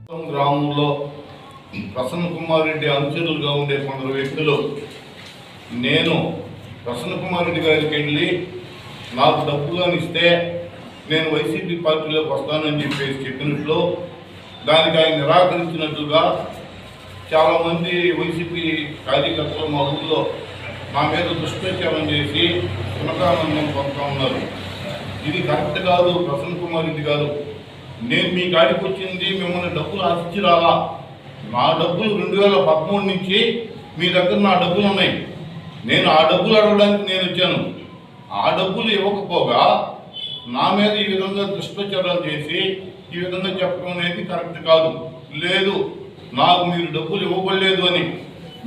గ్రామంలో ప్రసన్న కుమార్ రెడ్డి అనుచరులుగా ఉండే కొందరు వ్యక్తులు నేను ప్రసన్న కుమార్ రెడ్డి గారికి వెళ్ళి నాకు డబ్బులను ఇస్తే నేను వైసీపీ పార్టీలోకి వస్తానని చెప్పినట్లు దానికి ఆయన నిరాకరించినట్లుగా చాలామంది వైసీపీ కార్యకర్తలు మా ఊళ్ళో నా మీద దుష్ప్రచారం చేసి సునకానందం పొందుతూ ఉన్నారు. ఇది కరెక్ట్ కాదు. ప్రసన్న కుమార్ రెడ్డి గారు, నేను మీ కాడికి వచ్చింది మిమ్మల్ని డబ్బులు ఆశించి రాలా. నా డబ్బులు 2013 నుంచి మీ దగ్గర నా డబ్బులు ఉన్నాయి. నేను ఆ డబ్బులు అడగడానికి నేను వచ్చాను. ఆ డబ్బులు ఇవ్వకపోగా నా మీద ఈ విధంగా దుష్ప్రచారాలు చేసి ఈ విధంగా చెప్పడం అనేది కరెక్ట్ కాదు. లేదు, నాకు మీరు డబ్బులు ఇవ్వబడలేదు అని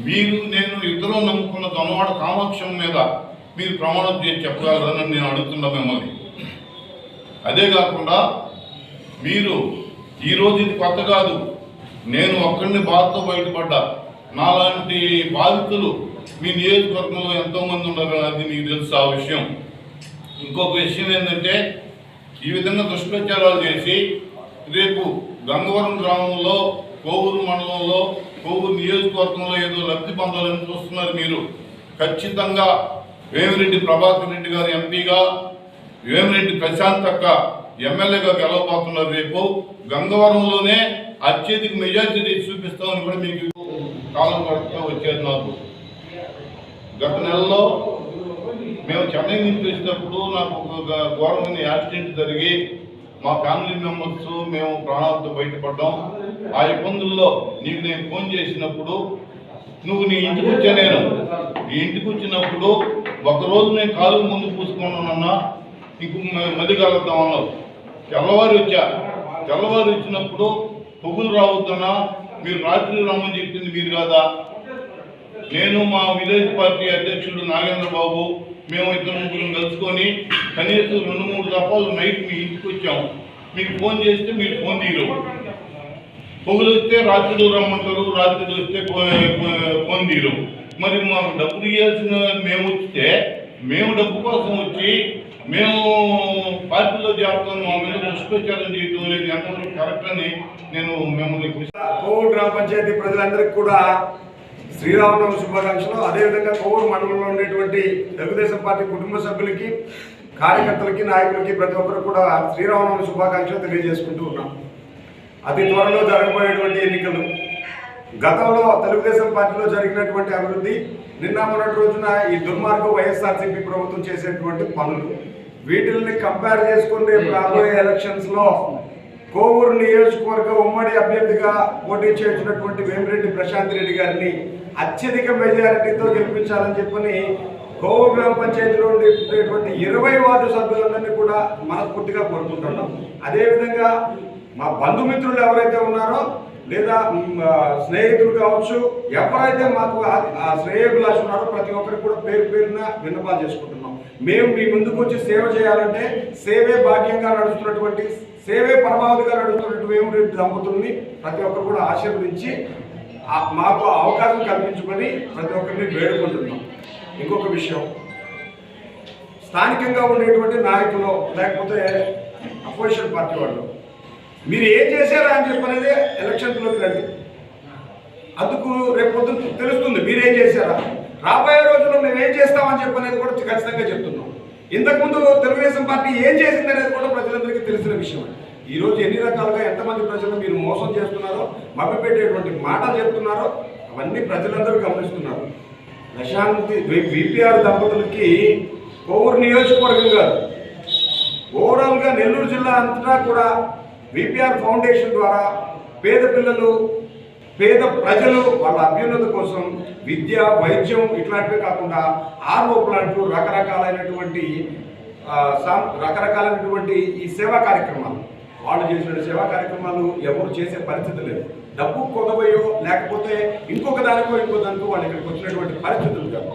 నేను ఇద్దరు నమ్ముకున్న దొనవాడ కామాక్షం మీద మీరు ప్రమాణం చేసి చెప్పగలరని నేను అడుగుతున్నా మిమ్మల్ని. అదే కాకుండా మీరు ఈరోజు ఇది కొత్త కాదు. నేను ఒక్కడిని బాధతో బయటపడ్డా. నాలాంటి బాధితులు మీ నియోజకవర్గంలో ఎంతోమంది ఉన్నారు, అది మీకు తెలుసు ఆ విషయం. ఇంకొక విషయం ఏంటంటే, ఈ విధంగా దుష్ప్రచారాలు చేసి రేపు గంగవరం గ్రామంలో కోవూరు మండలంలో కోవూరు నియోజకవర్గంలో ఏదో లబ్ధి పొందాలని చూస్తున్నారు మీరు. ఖచ్చితంగా వేమిరెడ్డి ప్రభాకర్ రెడ్డి గారు ఎంపీగా, వేమిరెడ్డి ప్రశాంత్ అక్క ఎమ్మెల్యేగా గెలవబోతున్నారు. రేపు గంగవరంలోనే అత్యధిక మెజార్టీ చూపిస్తామని కూడా మీకు కాలం గడుపుతూ వచ్చారు. నాకు గత నెలలో మేము చెన్నై నుంచి వచ్చినప్పుడు నాకు ఒక ఘోరమైన యాక్సిడెంట్ జరిగి మా ఫ్యామిలీ మెంబర్స్ మేము ప్రాణాలతో బయటపడ్డాం. ఆ ఇబ్బందుల్లో నీకు నేను ఫోన్ చేసినప్పుడు నువ్వు నీ ఇంటికి వచ్చా. నేను నీ ఇంటికి వచ్చినప్పుడు ఒకరోజు నేను కాలు ముందు పూసుకున్నానన్నా, నీకు మళ్ళీ కలుద్దాం అన్నావు. తెల్లవారు వచ్చా. తెల్లవారు వచ్చినప్పుడు పొగులు రావద్దన్నా, మీరు రాత్రి రమ్మని చెప్పింది మీరు కాదా. నేను మా విలేజ్ పార్టీ అధ్యక్షుడు నాగేంద్ర బాబు మేము ఇద్దరు ముగ్గురు కలుసుకొని కనీసం 2-3 దఫాలు నైట్ మీ ఇంటికి వచ్చాము. మీకు ఫోన్ చేస్తే మీరు ఫోన్ తీయరు. పొగులు వస్తే రాత్రులు రమ్మంటారు, రాత్రులు వస్తే ఫోన్ తీయరు. మరి మాకు డబ్బులు ఇవ్వాల్సిన మేము వస్తే మేము డబ్బు కోసం వచ్చి మేము పార్టీలో చేస్తాను, మా మీద దుష్ప్రచారం చేయడం అనేది ఎంతవరకు కరెక్ట్ అని నేను మిమ్మల్ని కోవూరు గ్రామ పంచాయతీ ప్రజలందరికీ కూడా శ్రీరామనవమి శుభాకాంక్షలు. అదేవిధంగా కోవూరు మండలంలో ఉండేటువంటి తెలుగుదేశం పార్టీ కుటుంబ సభ్యులకి, కార్యకర్తలకి, నాయకులకి ప్రతి ఒక్కరు కూడా శ్రీరామనవమి శుభాకాంక్షలు తెలియజేసుకుంటూ ఉన్నాం. అతి త్వరలో జరగబోయేటువంటి ఎన్నికలు, గతంలో తెలుగుదేశం పార్టీలో జరిగినటువంటి అభివృద్ధి, నిన్న మొన్నటి రోజున ఈ దుర్మార్గ వైఎస్ఆర్సీపీ ప్రభుత్వం చేసేటువంటి పనులు, వీటిని కంపేర్ చేసుకుని రాబోయే ఎలక్షన్స్ లో కోవూరు నియోజకవర్గ ఉమ్మడి అభ్యర్థిగా పోటీ చేసినటువంటి వేమిరెడ్డి ప్రశాంత్ రెడ్డి గారిని అత్యధిక మెజారిటీతో గెలిపించాలని చెప్పని కోవూరు గ్రామ పంచాయతీలో ఉండేటువంటి 20 వార్డు సభ్యులందరినీ కూడా మనస్ఫూర్తిగా కోరుకుంటున్నాం. అదేవిధంగా మా బంధుమిత్రులు ఎవరైతే ఉన్నారో లేదా స్నేహితులు కావచ్చు, ఎవరైతే మాకు శ్రేయోభిలాష ఉన్నారో ప్రతి ఒక్కరికి కూడా పేరు పేరున విన్నపాలు చేసుకుంటున్నాం. మేము మీ ముందుకు వచ్చి సేవ చేయాలంటే సేవే భాగ్యంగా నడుస్తున్నటువంటి, సేవే పరమావధిగా నడుస్తున్నటువంటి వేమిరెడ్డి దంపతుల్ని ప్రతి ఒక్కరు కూడా ఆశీర్వదించి మాకు అవకాశం కల్పించుకొని ప్రతి ఒక్కరిని వేడుకుంటున్నాం. ఇంకొక విషయం, స్థానికంగా ఉండేటువంటి నాయకులు లేకపోతే అపోజిషన్ పార్టీ వాళ్ళు మీరు ఏం చేశారా అని చెప్పనేది ఎలక్షన్లోకి రండి. అందుకు రేపు పొద్దున తెలుస్తుంది మీరేం చేశారా. రాబోయే రోజుల్లో మేము ఏం చేస్తామని చెప్పనేది కూడా ఖచ్చితంగా చెప్తున్నాం. ఇంతకుముందు తెలుగుదేశం పార్టీ ఏం చేసింది అనేది కూడా ప్రజలందరికీ తెలిసిన విషయం. ఈరోజు ఎన్ని రకాలుగా ఎంతమంది ప్రజలు మీరు మోసం చేస్తున్నారో, మభ్యపెట్టేటువంటి మాటలు చెప్తున్నారో అవన్నీ ప్రజలందరూ గమనిస్తున్నారు. ప్రశాంతి విపిఆర్ దంపతులకి కోవూరు నియోజకవర్గం కాదు, ఓవరాల్గా నెల్లూరు జిల్లా అంతటా కూడా విపిఆర్ ఫౌండేషన్ ద్వారా పేద పిల్లలు, పేద ప్రజలు వాళ్ళ అభ్యున్నతి కోసం విద్య, వైద్యం ఇట్లాంటివే కాకుండా ఆర్ఓ ప్లాంట్లు, రకరకాలైనటువంటి ఈ సేవా కార్యక్రమాలు, వాళ్ళు చేసిన సేవా కార్యక్రమాలు ఎవరు చేసే పరిస్థితి లేదు. డబ్బు కొదవయో లేకపోతే ఇంకొక దానికో వాళ్ళు ఇక్కడికి వచ్చినటువంటి పరిస్థితులు కాదు.